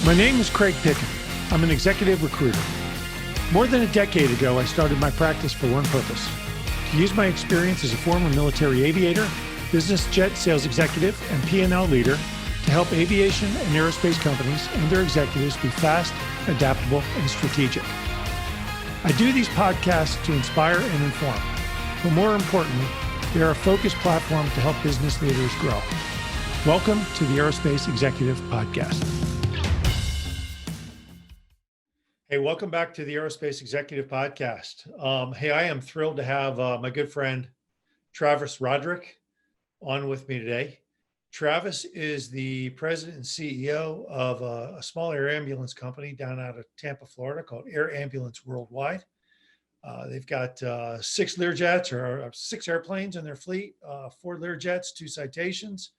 My name is Craig Picken. I'm an executive recruiter. More than a decade ago, I started my practice for one purpose: to use my experience as a former military aviator, business jet sales executive, and P&L leader to help aviation and aerospace companies and their executives be fast, adaptable, and strategic. I do these podcasts to inspire and inform, but more importantly, they are a focused platform to help business leaders grow. Welcome to the Aerospace Executive Podcast. Hey, welcome back to the Aerospace Executive Podcast. Hey, I am thrilled to have my good friend, Travis Roderick, on with me today. Travis is the president and CEO of a small air ambulance company down out of Tampa, Florida called Air Ambulance Worldwide. They've got 6 Learjets or 6 airplanes in their fleet, 4 Learjets, 2 Citations,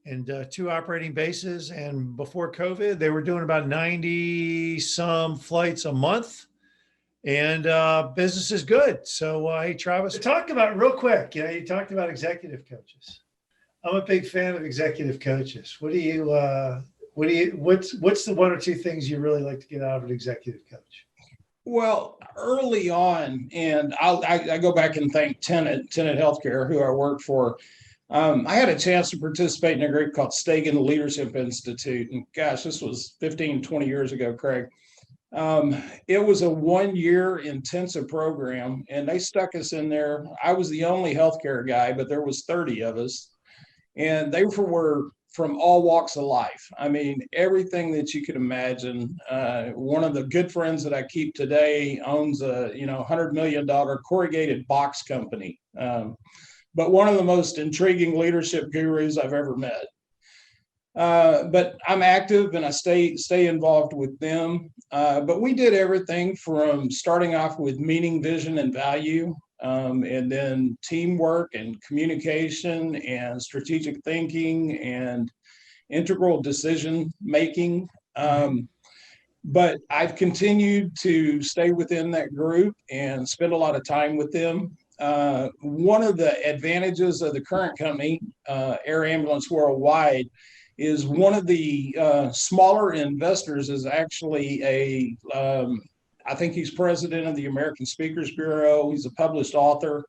and 2 operating bases. And before COVID, they were doing about 90 some flights a month, and business is good. So, hey, Travis, talk about real quick. You talked about executive coaches. I'm a big fan of executive coaches. What's the 1 or 2 things you really like to get out of an executive coach? Well, early on, and I go back and thank Tenet Healthcare, who I worked for. I had a chance to participate in a group called Stegan Leadership Institute. And gosh, this was 15, 20 years ago, Craig. It was a 1-year intensive program, and they stuck us in there. I was the only healthcare guy, but there was 30 of us. And they were from all walks of life. I mean, everything that you could imagine. One of the good friends that I keep today owns a $100 million corrugated box company. But one of the most intriguing leadership gurus I've ever met. But I'm active and I stay involved with them. But we did everything from starting off with meaning, vision, and value, and then teamwork and communication and strategic thinking and integral decision making. But I've continued to stay within that group and spend a lot of time with them. One of the advantages of the current company, Air Ambulance Worldwide, is one of the smaller investors is actually I think he's president of the American Speakers Bureau. He's a published author,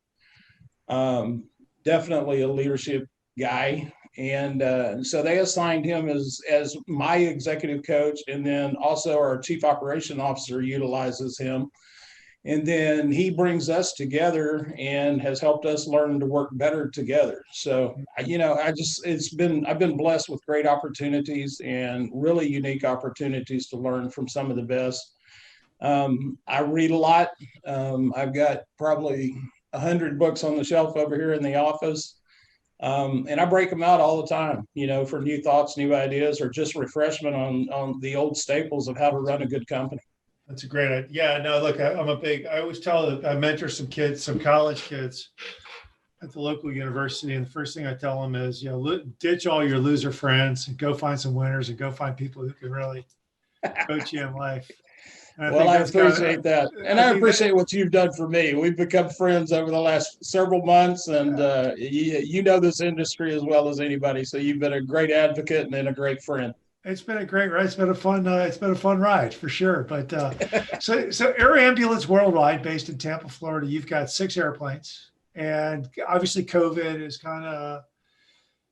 definitely a leadership guy. And so they assigned him as my executive coach. And then also our chief operation officer utilizes him. And then he brings us together and has helped us learn to work better together. So, I've been blessed with great opportunities and really unique opportunities to learn from some of the best. I read a lot. I've got probably 100 books on the shelf over here in the office. And I break them out all the time, for new thoughts, new ideas, or just refreshment on the old staples of how to run a good company. That's a great idea. Yeah, no, look, I always tell that I mentor some kids, some college kids at the local university. And the first thing I tell them is, ditch all your loser friends and go find some winners and go find people who can really coach you in life. Well, I appreciate that. And I appreciate what you've done for me. We've become friends over the last several months, and you know this industry as well as anybody. So you've been a great advocate and then a great friend. It's been a great ride. It's been a fun ride for sure. But so Air Ambulance Worldwide, based in Tampa, Florida, you've got 6 airplanes, and obviously COVID has kind of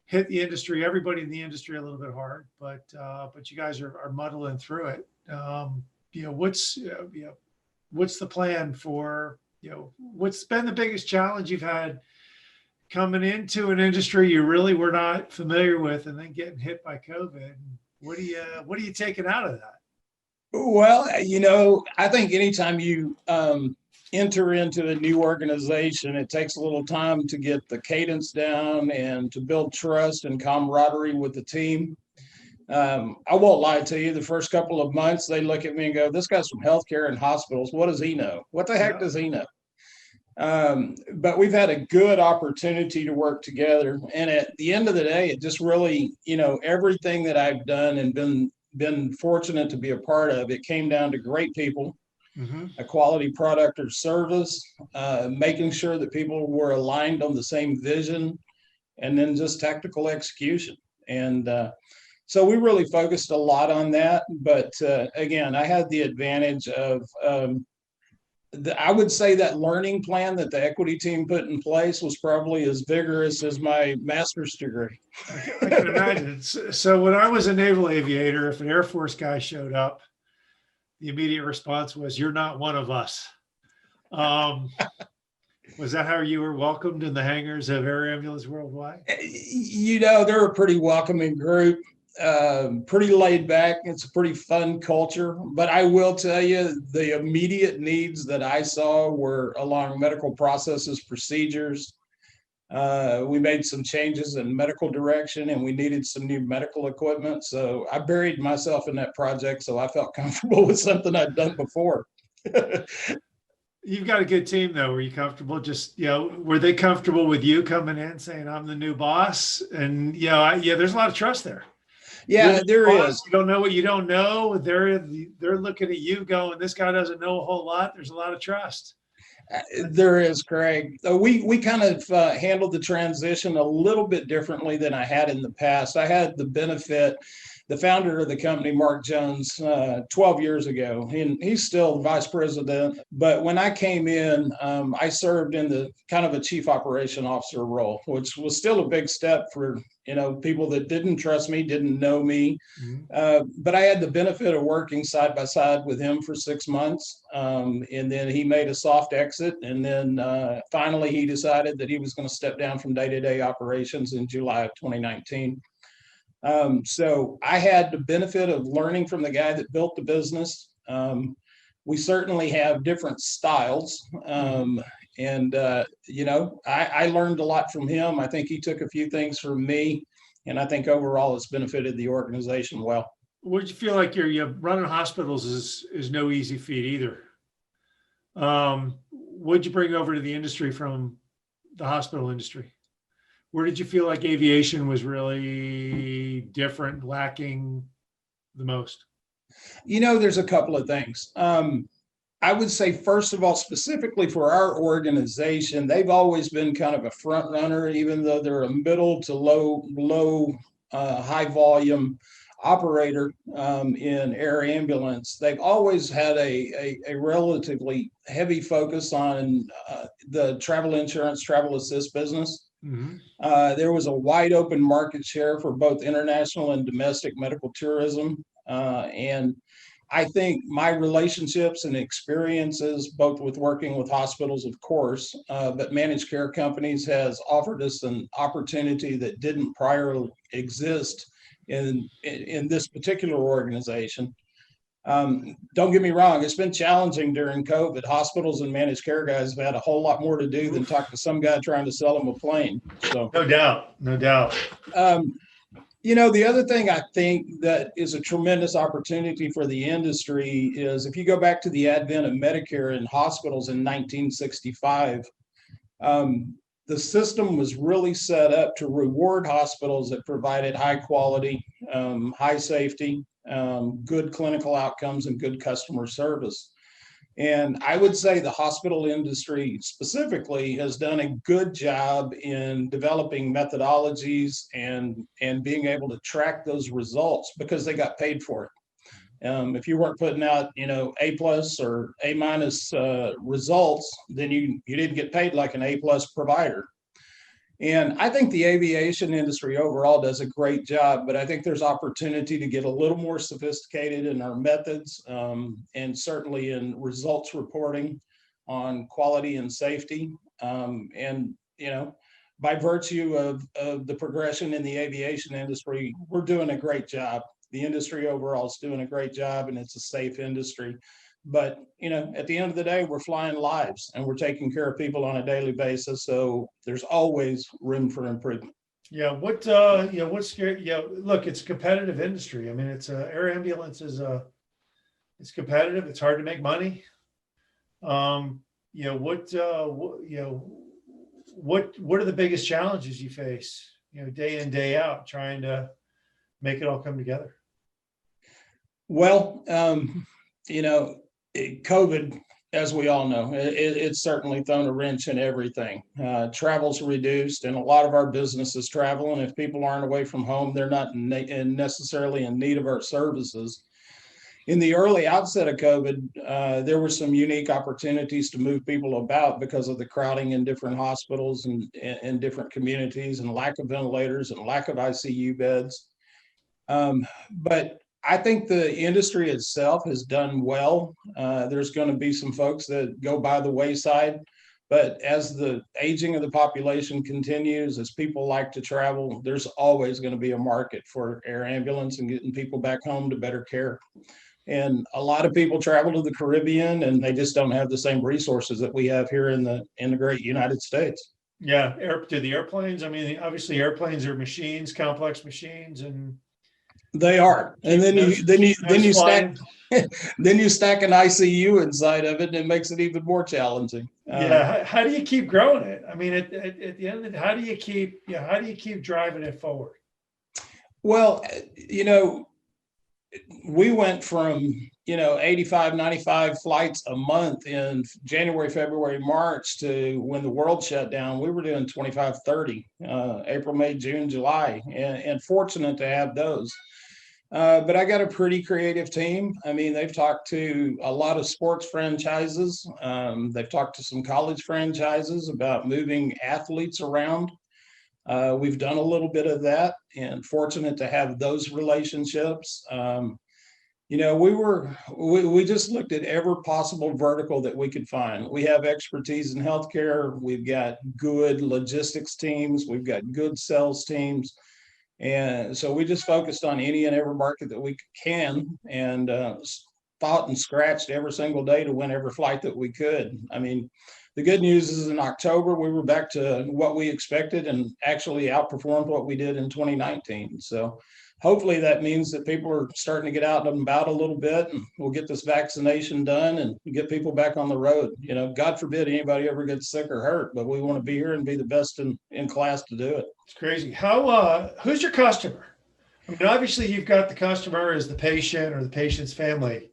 hit the industry, everybody in the industry, a little bit hard. But you guys are muddling through it. What's the plan for what's been the biggest challenge you've had coming into an industry you really were not familiar with, and then getting hit by COVID? What are you taking out of that? Well, I think anytime you enter into a new organization, it takes a little time to get the cadence down and to build trust and camaraderie with the team. I won't lie to you, the first couple of months, they look at me and go, this guy's from healthcare and hospitals. What does he know? What the heck does he know? But we've had a good opportunity to work together. And at the end of the day, it just really, everything that I've done and been fortunate to be a part of, it came down to great people, a quality product or service, making sure that people were aligned on the same vision, and then just tactical execution. And So we really focused a lot on that. But again, I had the advantage of, I would say that learning plan that the equity team put in place was probably as vigorous as my master's degree. I can imagine. So when I was a naval aviator, if an Air Force guy showed up, the immediate response was, "You're not one of us." Um, was that how you were welcomed in the hangars of Air Ambulance Worldwide? They're a pretty welcoming group, pretty laid back. It's a pretty fun culture. But I will tell you, the immediate needs that I saw were along medical processes, procedures. We made some changes in medical direction and we needed some new medical equipment. So I buried myself in that project. So I felt comfortable with something I'd done before. You've got a good team though. Were you comfortable? Just, were they comfortable with you coming in saying, "I'm the new boss"? And there's a lot of trust there. Yeah, there is. You don't know what you don't know. They're looking at you going, "This guy doesn't know a whole lot." There's a lot of trust. There is, Craig. We kind of handled the transition a little bit differently than I had in the past. I had the benefit, the founder of the company, Mark Jones, 12 years ago, and he's still vice president. But when I came in, I served in the kind of a chief operation officer role, which was still a big step for people that didn't trust me, didn't know me. But I had the benefit of working side by side with him for 6 months. And then he made a soft exit. And then finally, he decided that he was going to step down from day-to-day operations in July of 2019. So I had the benefit of learning from the guy that built the business. We certainly have different styles. I learned a lot from him. I think he took a few things from me, and I think overall it's benefited the organization well. What did you feel like you're running hospitals is no easy feat either? What did you bring over to the industry from the hospital industry? Where did you feel like aviation was really different, lacking the most? There's a couple of things. I would say, first of all, specifically for our organization, they've always been kind of a front runner, even though they're a middle to low high volume operator in air ambulance. They've always had a relatively heavy focus on the travel insurance, travel assist business. There was a wide open market share for both international and domestic medical tourism. And I think my relationships and experiences, both with working with hospitals, of course, but managed care companies, has offered us an opportunity that didn't prior exist in this particular organization. Don't get me wrong, it's been challenging during COVID. Hospitals and managed care guys have had a whole lot more to do than talk to some guy trying to sell them a plane. So no doubt. The other thing I think that is a tremendous opportunity for the industry is, if you go back to the advent of Medicare in hospitals in 1965, the system was really set up to reward hospitals that provided high quality, high safety, good clinical outcomes, and good customer service. And I would say the hospital industry specifically has done a good job in developing methodologies and being able to track those results because they got paid for it. If you weren't putting out, A+ or A- results, then you didn't get paid like an A+ provider. And I think the aviation industry overall does a great job, but I think there's opportunity to get a little more sophisticated in our methods, and certainly in results reporting on quality and safety. By virtue of the progression in the aviation industry, we're doing a great job. The industry overall is doing a great job, and it's a safe industry. But, at the end of the day, we're flying lives and we're taking care of people on a daily basis. So there's always room for improvement. Yeah. What's scary? Look, it's a competitive industry. I mean, air ambulance it's competitive. It's hard to make money. What are the biggest challenges you face, day in, day out, trying to make it all come together? Well, COVID as we all know, it's certainly thrown a wrench in everything. Travel's reduced, and a lot of our businesses travel. And if people aren't away from home, they're not necessarily in need of our services. In the early outset of COVID, there were some unique opportunities to move people about because of the crowding in different hospitals and different communities, and lack of ventilators and lack of ICU beds. But I think the industry itself has done well. There's going to be some folks that go by the wayside, but as the aging of the population continues, as people like to travel, there's always going to be a market for air ambulance and getting people back home to better care. And a lot of people travel to the Caribbean, and they just don't have the same resources that we have here in the great United States. Yeah, to the airplanes. I mean, obviously airplanes are machines, complex machines, and They are, and then you stack then you stack an ICU inside of it, and it makes it even more challenging. Yeah, how do you keep growing it? I mean, at the end of it, how do you keep driving it forward? Well, we went from 85, 95 flights a month in January, February, March, to when the world shut down, we were doing 25, 30, April, May, June, July, and fortunate to have those. But I got a pretty creative team. I mean, they've talked to a lot of sports franchises. They've talked to some college franchises about moving athletes around. We've done a little bit of that, and fortunate to have those relationships. We just looked at every possible vertical that we could find. We have expertise in healthcare. We've got good logistics teams. We've got good sales teams. And so we just focused on any and every market that we can, and fought and scratched every single day to win every flight that we could. I mean, the good news is in October, we were back to what we expected and actually outperformed what we did in 2019. So hopefully that means that people are starting to get out and about a little bit, and we'll get this vaccination done and get people back on the road. God forbid anybody ever gets sick or hurt, but we want to be here and be the best in class to do it. It's crazy. Who's your customer? I mean, obviously you've got the customer as the patient or the patient's family,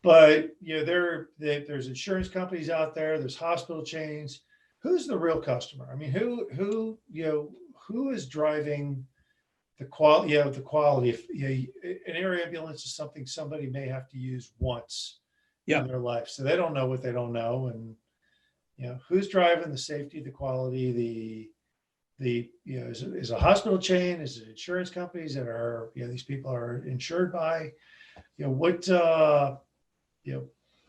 but there's insurance companies out there, there's hospital chains. Who's the real customer? I mean, who is driving the quality? If an air ambulance is something somebody may have to use once in their life, so they don't know what they don't know, and who's driving the safety, the quality, is a hospital chain, is it insurance companies that are these people are insured by,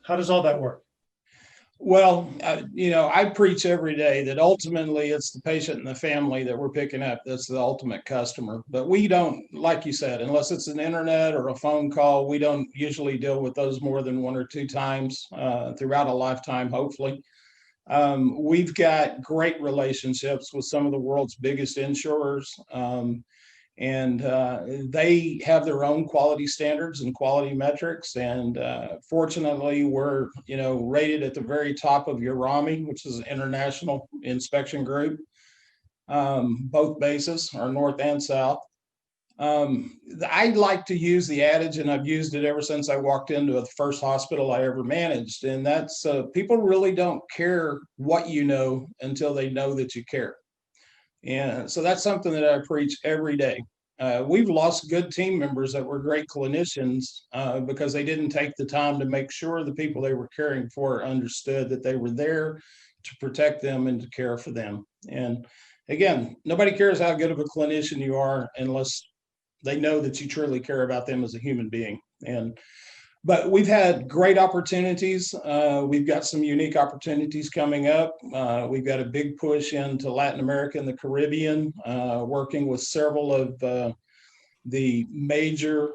how does all that work? Well, I preach every day that ultimately it's the patient and the family that we're picking up. That's the ultimate customer. But we don't, like you said, unless it's an internet or a phone call, we don't usually deal with those more than one or two times throughout a lifetime, hopefully. We've got great relationships with some of the world's biggest insurers. And they have their own quality standards and quality metrics. And fortunately, we're rated at the very top of URAMI, which is an international inspection group. Both bases are north and south. I like to use the adage, and I've used it ever since I walked into the first hospital I ever managed, and that's people really don't care what you know until they know that you care. And so that's something that I preach every day. We've lost good team members that were great clinicians because they didn't take the time to make sure the people they were caring for understood that they were there to protect them and to care for them. And again, nobody cares how good of a clinician you are unless they know that you truly care about them as a human being. But we've had great opportunities. We've got some unique opportunities coming up. We've got a big push into Latin America and the Caribbean, working with several of the major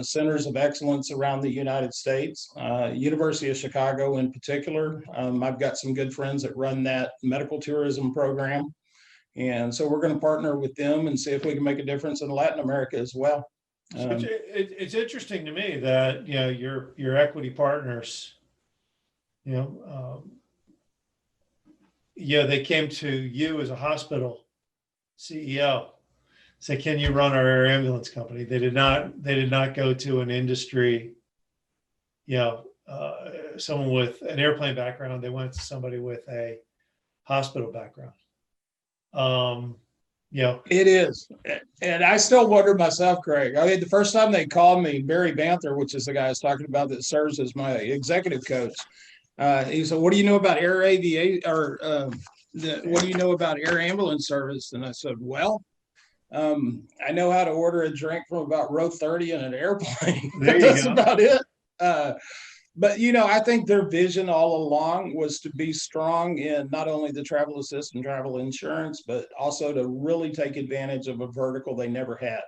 centers of excellence around the United States, University of Chicago in particular. I've got some good friends that run that medical tourism program. And so we're going to partner with them and see if we can make a difference in Latin America as well. So it's interesting to me that your equity partners, they came to you as a hospital CEO, say, "Can you run our air ambulance company?" They did not go to an industry, someone with an airplane background. They went to somebody with a hospital background. You know, It is. And I still wonder myself, Craig. I mean, the first time they called me, Barry Banther, which is the guy I was talking about that serves as my executive coach, he said, "What do you know about air aviation or what do you know about air ambulance service?" And I said, "Well, I know how to order a drink from about row 30 in an airplane. there you That's go. about it." Uh, but I think their vision all along was to be strong in not only the travel assist and travel insurance, but also to really take advantage of a vertical they never had.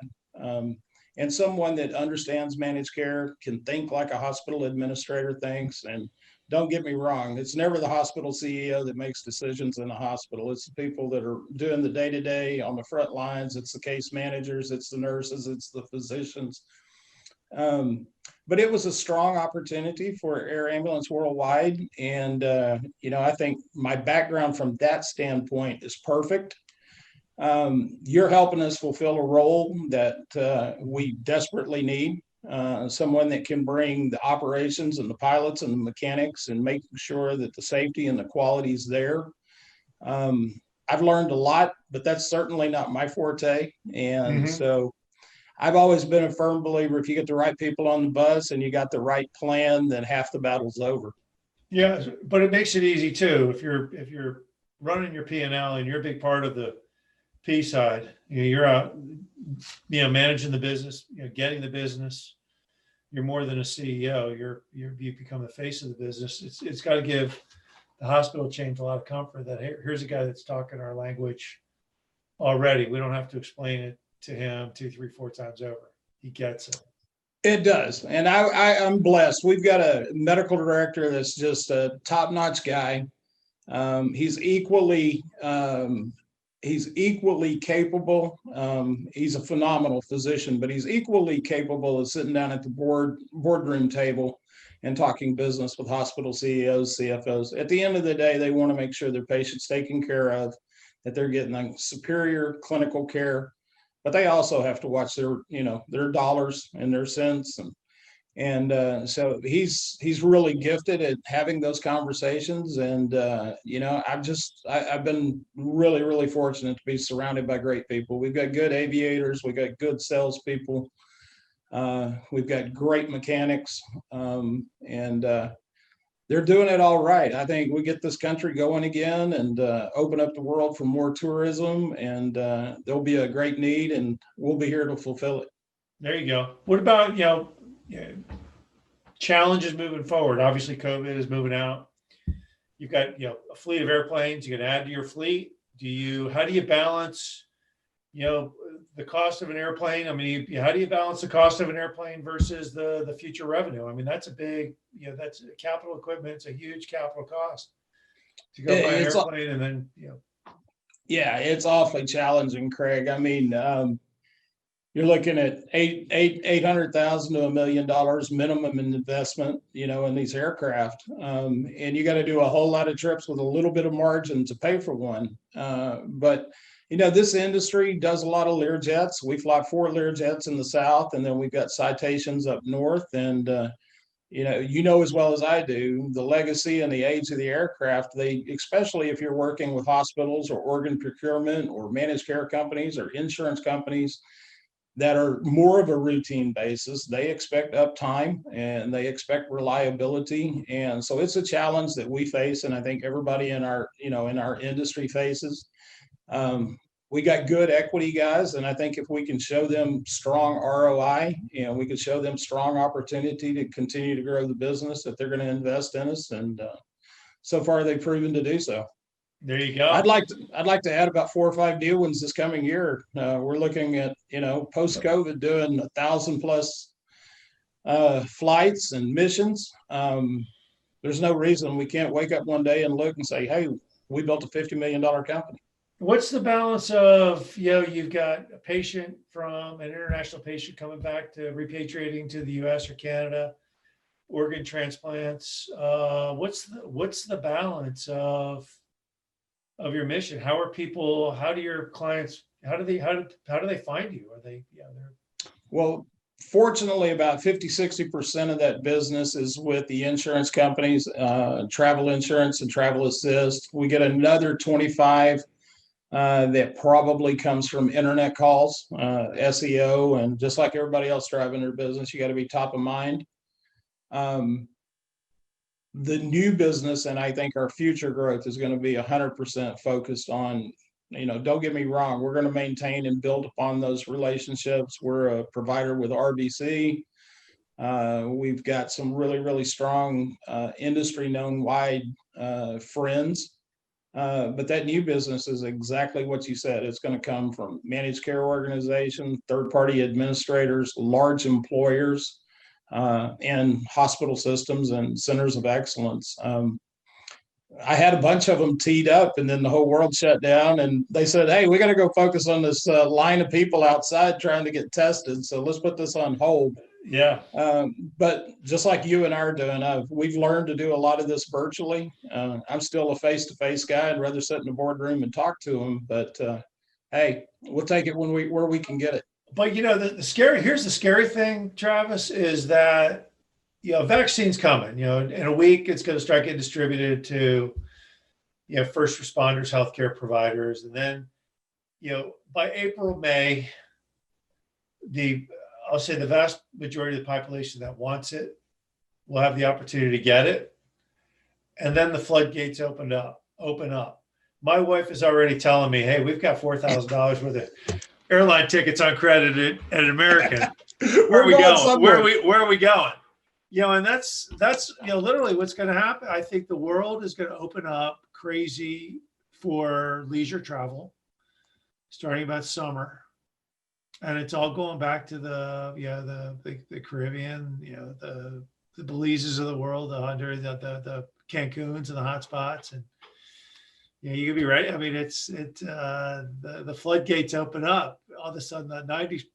And someone that understands managed care, can think like a hospital administrator thinks. And don't get me wrong, it's never the hospital CEO that makes decisions in a hospital. It's the people that are doing the day-to-day on the front lines. It's the case managers, it's the nurses, it's the physicians. But it was a strong opportunity for air ambulance worldwide. And, I think my background from that standpoint is perfect. You're helping us fulfill a role that we desperately need. Someone that can bring the operations and the pilots and the mechanics and making sure that the safety and the quality is there. I've learned a lot, but that's certainly not my forte. And so I've always been a firm believer, if you get the right people on the bus and you got the right plan, then half the battle's over. Yeah, but it makes it easy too. If you're running your P&L and you're a big part of the P side, you're out, managing the business, getting the business. You're more than a CEO. You become the face of the business. It's got to give the hospital chain a lot of comfort that here's a guy that's talking our language already. We don't have to explain it to him 2, 3, 4 times over. He gets it. It does. And I'm blessed. We've got a medical director that's just a top-notch guy. He's equally capable. He's a phenomenal physician, but he's equally capable of sitting down at the boardroom table and talking business with hospital CEOs, CFOs. At the end of the day, they want to make sure their patient's taken care of, that they're getting superior clinical care. But they also have to watch their dollars and their cents, so he's really gifted at having those conversations. And I've been really, really fortunate to be surrounded by great people. We've got good aviators, we've got good salespeople, we've got great mechanics, and they're doing it all right. I think we get this country going again and open up the world for more tourism, and there'll be a great need, and we'll be here to fulfill it. There you go. What about, challenges moving forward? Obviously, COVID is moving out. You've got, a fleet of airplanes you can add to your fleet. How do you balance, the cost of an airplane? I mean, how do you balance the cost of an airplane versus the future revenue? I mean, that's a big, that's capital equipment. It's a huge capital cost to go buy an airplane and then, Yeah, it's awfully challenging, Craig. I mean, you're looking at $800,000 to $1 million minimum in investment, in these aircraft, and you got to do a whole lot of trips with a little bit of margin to pay for one. But this industry does a lot of Learjets. We fly 4 Learjets in the south, and then we've got Citations up north. And as well as I do, the legacy and the age of the aircraft, especially if you're working with hospitals or organ procurement or managed care companies or insurance companies that are more of a routine basis, they expect uptime and they expect reliability. And so it's a challenge that we face, and I think everybody in our industry faces. We got good equity guys, and I think if we can show them strong ROI, we can show them strong opportunity to continue to grow the business, that they're going to invest in us. And so far, they've proven to do so. There you go. I'd like to add about 4 or 5 deal wins this coming year. We're looking at post COVID doing 1,000 plus flights and missions. There's no reason we can't wake up one day and look and say, "Hey, we built a $50 million company." What's the balance of, you've got a patient from an international patient coming back to repatriating to the US or Canada, organ transplants. What's the balance of your mission? How do your clients, how do they find you? Are they, Well, Fortunately, about 50-60% of that business is with the insurance companies, travel insurance and travel assist. We get another 25 that probably comes from internet calls, SEO, and just like everybody else driving their business, you got to be top of mind. The new business, and I think our future growth is going to be 100% focused on, don't get me wrong, we're going to maintain and build upon those relationships. We're a provider with RBC. We've got some really, really strong industry known wide friends. But that new business is exactly what you said. It's going to come from managed care organizations, third-party administrators, large employers, and hospital systems and centers of excellence. I had a bunch of them teed up, and then the whole world shut down, and they said, hey, we got to go focus on this line of people outside trying to get tested, so let's put this on hold. Yeah. But just like you and I are doing, we've learned to do a lot of this virtually. I'm still a face-to-face guy. I'd rather sit in the boardroom and talk to them, but hey, we'll take it where we can get it. But here's the scary thing, Travis, is that, vaccine's coming, in a week, it's going to start getting distributed to, first responders, healthcare providers. And then, by April, May, I'll say the vast majority of the population that wants it will have the opportunity to get it. And then the floodgates open up. My wife is already telling me, hey, we've got $4,000 worth of airline tickets on credit at American. Where are we going? Where are we going? And that's literally what's going to happen. I think the world is going to open up crazy for leisure travel starting about summer. And it's all going back to the Caribbean, the Belizes of the world, the Cancuns and the hot spots. And you can be ready. I mean, the floodgates open up. All of a sudden,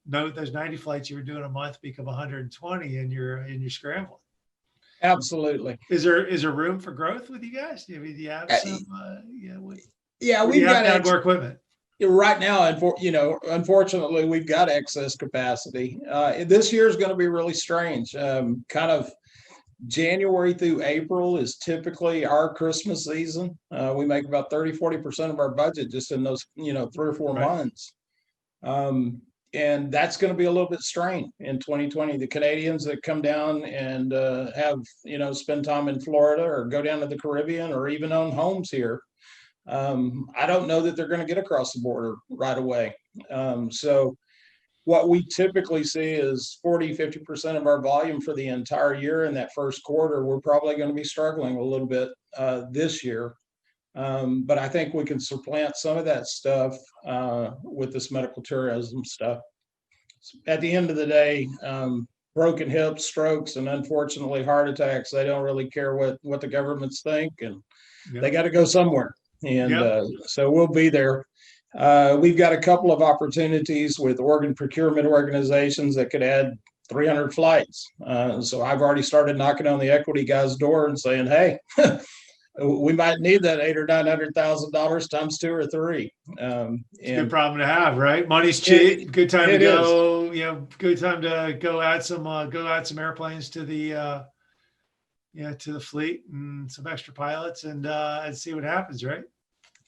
those 90 flights you were doing a month become 120, and you're scrambling. Absolutely. Is there room for growth with you guys? Do you have some? We've got outdoor equipment. Right now, unfortunately, we've got excess capacity. This year is going to be really strange. Kind of January through April is typically our Christmas season. We make about 30-40% of our budget just in those, 3 or 4 months. And that's going to be a little bit strained in 2020. The Canadians that come down and have, spend time in Florida or go down to the Caribbean or even own homes here, I don't know that they're going to get across the border right away. So what we typically see is 40-50% of our volume for the entire year. In that first quarter, we're probably going to be struggling a little bit this year. But I think we can supplant some of that stuff with this medical tourism stuff. At the end of the day, broken hips, strokes, and unfortunately heart attacks, they don't really care what the governments think, and they got to go somewhere. And so we'll be there. We've got a couple of opportunities with organ procurement organizations that could add 300 flights. So I've already started knocking on the equity guy's door and saying, hey, we might need that $800,000 or $900,000 times 2 or 3. It's a good problem to have, right? Money's cheap. Good time to go. Good time to go add some airplanes to the to the fleet and some extra pilots and see what happens, right?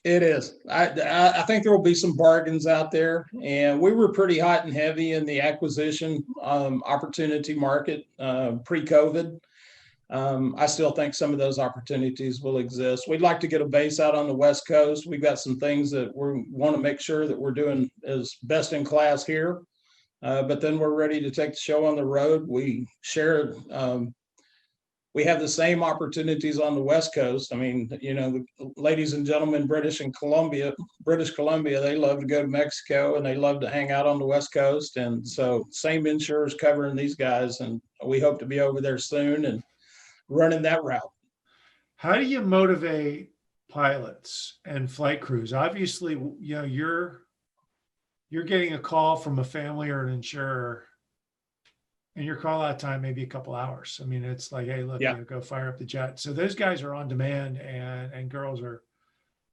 It is. I think there will be some bargains out there, and we were pretty hot and heavy in the acquisition opportunity market pre-COVID. I still think some of those opportunities will exist. We'd like to get a base out on the West Coast. We've got some things that we want to make sure that we're doing as best in class here, but then we're ready to take the show on the road. We share. We have the same opportunities on the West Coast. I mean, the ladies and gentlemen, British Columbia, they love to go to Mexico and they love to hang out on the West Coast. And so same insurers covering these guys. And we hope to be over there soon and running that route. How do you motivate pilots and flight crews? Obviously, you're getting a call from a family or an insurer, and your call out time may be a couple hours. I mean, it's like, hey, look, go fire up the jet. So those guys are on demand, and girls are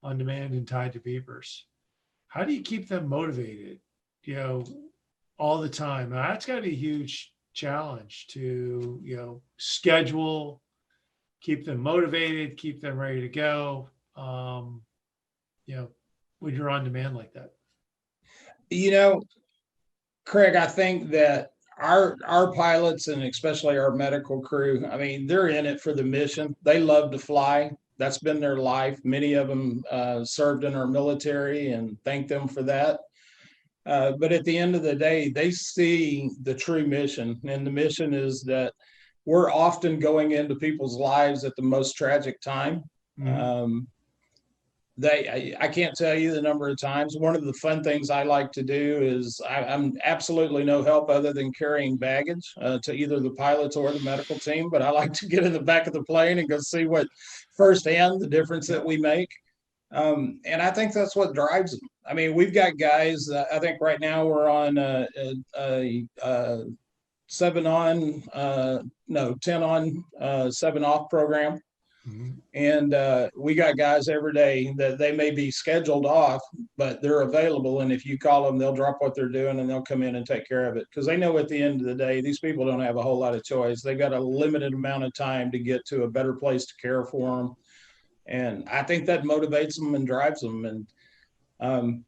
on demand and tied to beepers. How do you keep them motivated, all the time? Now, that's got to be a huge challenge to, schedule, keep them motivated, keep them ready to go, when you're on demand like that? Craig, I think that our pilots and especially our medical crew, I mean, they're in it for the mission. They love to fly. That's been their life. Many of them served in our military, and thank them for that. But at the end of the day, they see the true mission. And the mission is that we're often going into people's lives at the most tragic time. Mhm. I can't tell you the number of times. One of the fun things I like to do is I'm absolutely no help other than carrying baggage to either the pilots or the medical team. But I like to get in the back of the plane and go see what firsthand the difference that we make. And I think that's what drives them. I mean, we've got guys. I think right now we're on a 7 on, no 10 on, 7 off program. Mhm. And we got guys every day that they may be scheduled off, but they're available. And if you call them, they'll drop what they're doing and they'll come in and take care of it. Because they know at the end of the day, these people don't have a whole lot of choice. They've got a limited amount of time to get to a better place to care for them. And I think that motivates them and drives them. And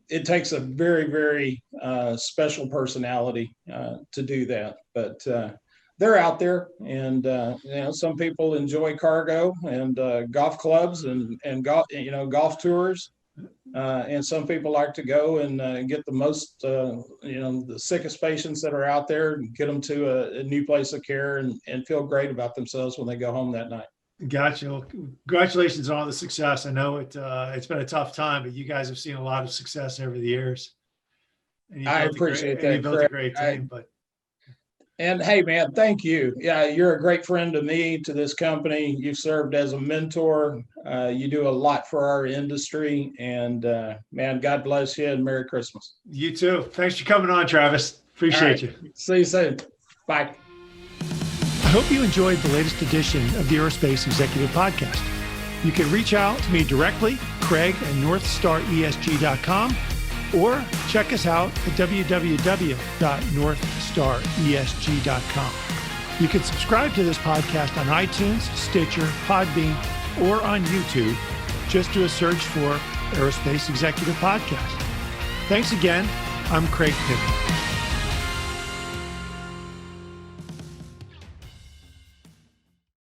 it takes a very, very special personality to do that. But they're out there, and some people enjoy cargo and golf clubs and golf tours, and some people like to go and get the most the sickest patients that are out there and get them to a new place of care and feel great about themselves when they go home that night. Gotcha. Well, congratulations on all the success. I know it's been a tough time, but you guys have seen a lot of success over the years. And I appreciate that, you built a great team, And hey, man, thank you. Yeah, you're a great friend to me, to this company. You've served as a mentor. You do a lot for our industry. And man, God bless you and Merry Christmas. You too. Thanks for coming on, Travis. Appreciate you. See you soon. Bye. I hope you enjoyed the latest edition of the Aerospace Executive Podcast. You can reach out to me directly, Craig at NorthstarESG.com, or check us out at www.northstaresg.com. You can subscribe to this podcast on iTunes, Stitcher, Podbean, or on YouTube. Just do a search for Aerospace Executive Podcast. Thanks again. I'm Craig Piven.